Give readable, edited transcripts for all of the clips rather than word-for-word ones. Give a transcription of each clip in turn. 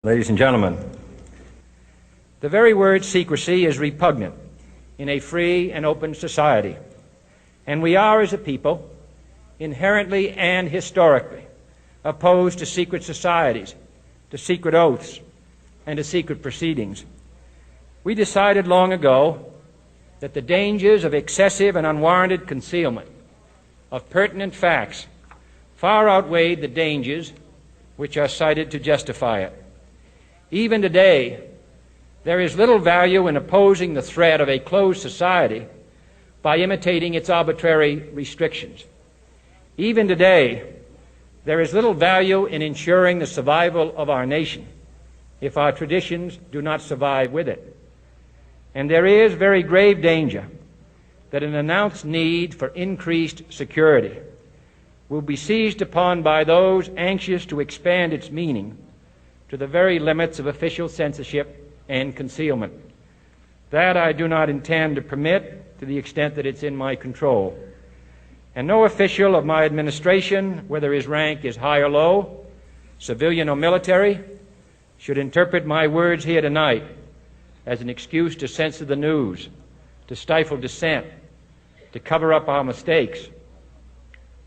Ladies and gentlemen, the very word secrecy is repugnant in a free and open society, and we are, as a people, inherently and historically opposed to secret societies, to secret oaths, and to secret proceedings. We decided long ago that the dangers of excessive and unwarranted concealment of pertinent facts far outweighed the dangers which are cited to justify it. Even today, there is little value in opposing the threat of a closed society by imitating its arbitrary restrictions. Even today, there is little value in ensuring the survival of our nation if our traditions do not survive with it. And there is very grave danger that an announced need for increased security will be seized upon by those anxious to expand its meaning to the very limits of official censorship and concealment. That I do not intend to permit to the extent that it's in my control. And no official of my administration, whether his rank is high or low, civilian or military, should interpret my words here tonight as an excuse to censor the news, to stifle dissent, to cover up our mistakes,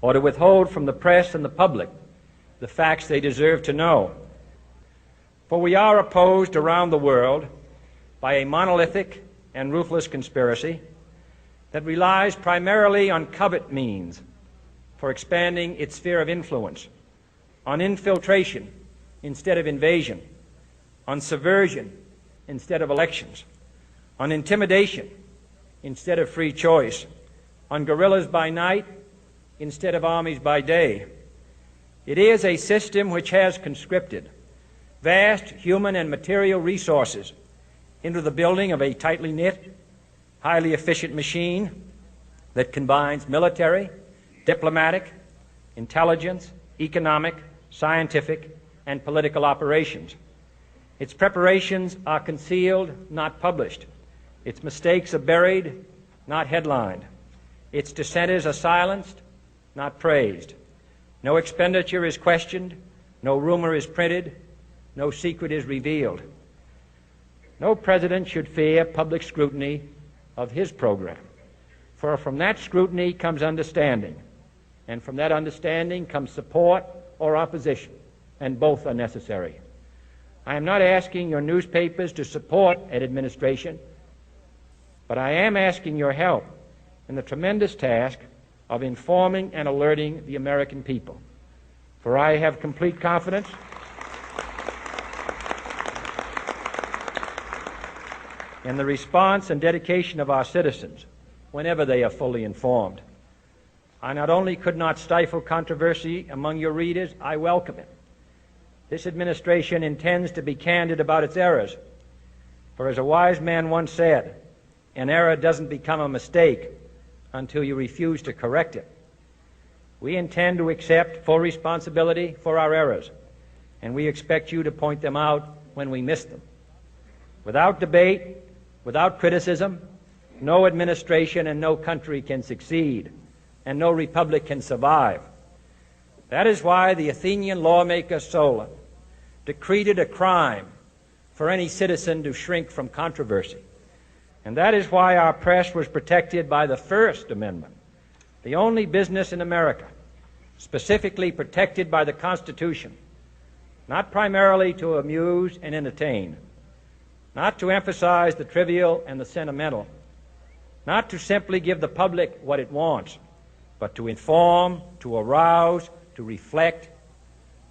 or to withhold from the press and the public the facts they deserve to know. For we are opposed around the world by a monolithic and ruthless conspiracy that relies primarily on covert means for expanding its sphere of influence, on infiltration instead of invasion, on subversion instead of elections, on intimidation instead of free choice, on guerrillas by night instead of armies by day. It is a system which has conscripted vast human and material resources into the building of a tightly knit, highly efficient machine that combines military, diplomatic, intelligence, economic, scientific, and political operations. Its preparations are concealed, not published. Its mistakes are buried, not headlined. Its dissenters are silenced, not praised. No expenditure is questioned, no rumor is printed, no secret is revealed. No president should fear public scrutiny of his program, for from that scrutiny comes understanding, and from that understanding comes support or opposition, and both are necessary. I am not asking your newspapers to support an administration, but I am asking your help in the tremendous task of informing and alerting the American people. For I have complete confidence in the response and dedication of our citizens whenever they are fully informed. I not only could not stifle controversy among your readers, I welcome it. This administration intends to be candid about its errors. For as a wise man once said, an error doesn't become a mistake until you refuse to correct it. We intend to accept full responsibility for our errors, and we expect you to point them out when we miss them. Without debate, without criticism, no administration and no country can succeed, and no republic can survive. That is why the Athenian lawmaker Solon decreed it a crime for any citizen to shrink from controversy. And that is why our press was protected by the First Amendment, the only business in America specifically protected by the Constitution, not primarily to amuse and entertain, not to emphasize the trivial and the sentimental, not to simply give the public what it wants, but to inform, to arouse, to reflect,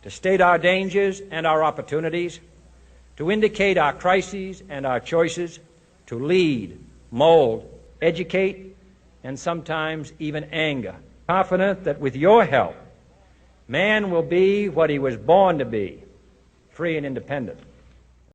to state our dangers and our opportunities, to indicate our crises and our choices, to lead, mold, educate, and sometimes even anger. Confident that with your help, man will be what he was born to be, free and independent.